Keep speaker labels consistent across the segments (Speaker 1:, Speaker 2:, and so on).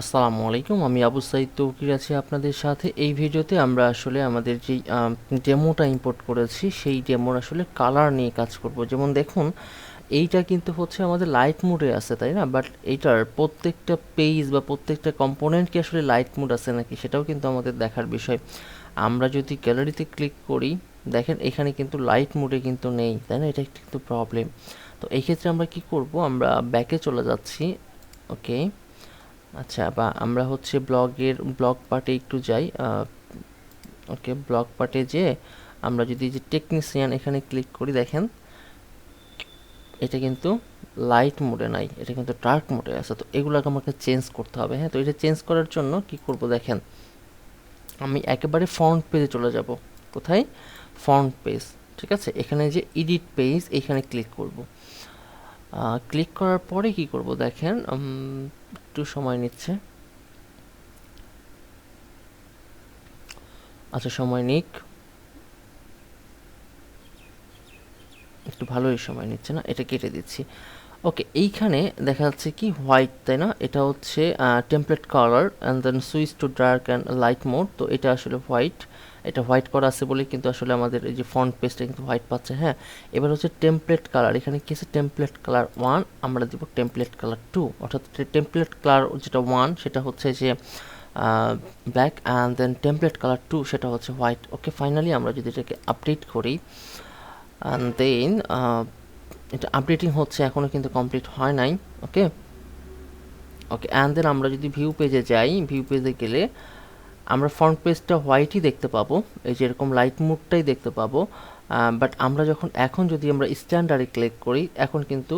Speaker 1: আসসালামু আলাইকুম, আমি আবু সাইদ তৌকির আছি আপনাদের সাথে। এই ভিডিওতে আমরা আসলে আমাদের যেই ডেমোটা ইম্পোর্ট করেছি সেই ডেমোর আসলে কালার নিয়ে কাজ করব। যেমন দেখুন, এইটা কিন্তু হচ্ছে আমাদের লাইট মুডে আছে, তাই না? বাট এইটার প্রত্যেকটা পেজ বা প্রত্যেকটা কম্পোনেন্ট কি আসলে লাইট মুড আছে নাকি সেটাও কিন্তু আমাদের দেখার বিষয়। আমরা যদি গ্যালারিতে ক্লিক করি, দেখেন এখানে কিন্তু লাইট মুডে কিন্তু নেই, তাই না? এটা কিন্তু প্রবলেম। তো এই ক্ষেত্রে আমরা কি করব, আমরা ব্যাকে চলে যাচ্ছি। ওকে, আচ্ছা, বা আমরা হচ্ছে ব্লগ পার্টে একটু যাই। ওকে, ব্লগ পার্টে যেয়ে আমরা যদি যে টেকনিশিয়ান এখানে ক্লিক করি, দেখেন এটা কিন্তু লাইট মোডে নাই, এটা কিন্তু ডার্ক মোডে আছে। তো এগুলোকে আমাকে চেঞ্জ করতে হবে। হ্যাঁ, তো এটা চেঞ্জ করার জন্য কি করব, দেখেন আমি একেবারে ফ্রন্ট পেজে চলে যাব। কোথায়? Front page. ঠিক আছে, এখানে যে এডিট পেজ এখানে ক্লিক করব। ক্লিক করার পরে কি করব, দেখেন একটু সময় নিচ্ছে। আচ্ছা, সময় নিক, একটু ভালোই সময় নিচ্ছে না, এটা কেটে দিচ্ছি। ওকে, এইখানে দেখা যাচ্ছে কি হোয়াইট, তাই না? এটা হচ্ছে template colour and then switch to dark and light mode. তো এটা আসলে হোয়াইট, এটা হোয়াইট করা আছে বলে কিন্তু আসলে আমাদের এই যে ফন্ট পেজটা কিন্তু হোয়াইট পাচ্ছে। হ্যাঁ, এবার হচ্ছে টেমপ্লেট কালার, এখানে কি আছে টেমপ্লেট কালার 1, আমরা দিব টেমপ্লেট কালার 2, অর্থাৎ টেমপ্লেট কালার যেটা 1 সেটা হচ্ছে যে black and then template colour 2 সেটা হচ্ছে হোয়াইট। ওকে, ফাইনালি আমরা যদি এটাকে আপডেট করি অ্যান্ড দেন এটা আপডেটিং হচ্ছে, এখনও কিন্তু কমপ্লিট হয় নাই। ওকে ওকে, অ্যান্ড দেন আমরা যদি ভিউ পেজে যাই, ভিউ পেজে গেলে আমরা ফ্রন্ট পেজটা হোয়াইটই দেখতে পাবো, এই যে এরকম লাইট মুডটাই দেখতে পাবো। বাট আমরা যখন এখন যদি আমরা স্ট্যান্ডার্ডে ক্লিক করি, এখন কিন্তু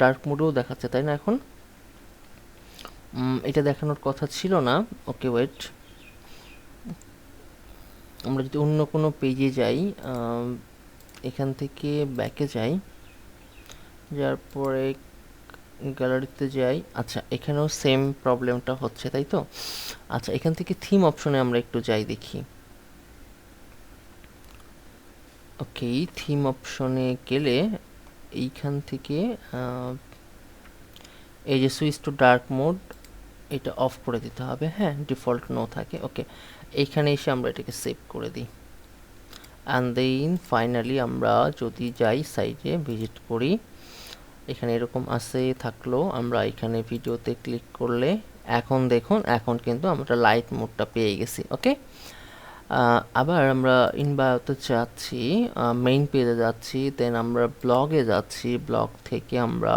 Speaker 1: ডার্ক মুডেও দেখাচ্ছে, তাই না? এখন এটা দেখানোর কথা ছিল না। ওকে ওয়েট, আমরা যদি অন্য কোনো পেজে যাই, এখান থেকে ব্যাকে যাই, যার পরে গ্যালারিতে যাই। আচ্ছা, এখানেও সেম প্রবলেমটা হচ্ছে, তাই তো? আচ্ছা, এখান থেকে থিম অপশনে আমরা একটু যাই দেখি। ওকে, থিম অপশনে গেলে এইখান থেকে এই যে সুইচ টু ডার্ক মোড এটা অফ করে দিতে হবে। হ্যাঁ, ডিফল্ট নো থাকে। ওকে, এইখানে এসে আমরা এটাকে সেভ করে দিই অ্যান্ড দেন ফাইনালি আমরা যদি যাই সাইটে ভিজিট করি, এখানে এরকম আছে থাকলো, আমরা এখানে ভিডিওতে ক্লিক করলে এখন দেখুন, এখন কিন্তু আমরা লাইট মোডটা পেয়ে গেছি। ওকে, আবার আমরা ইনবায়োতে যাচ্ছি, মেইন পেজে যাচ্ছি, দেন আমরা ব্লগে যাচ্ছি, ব্লগ থেকে আমরা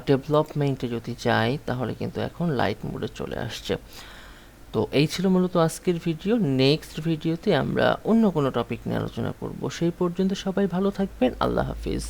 Speaker 1: ডেভেলপমেন্টে যদি যাই তাহলে কিন্তু এখন লাইট মোডে চলে আসছে। তো এই ছিল মূলত আজকের ভিডিও। নেক্সট ভিডিওতে আমরা অন্য কোনো টপিক নিয়ে আলোচনা করব। সেই পর্যন্ত সবাই ভালো থাকবেন। আল্লাহ হাফিজ।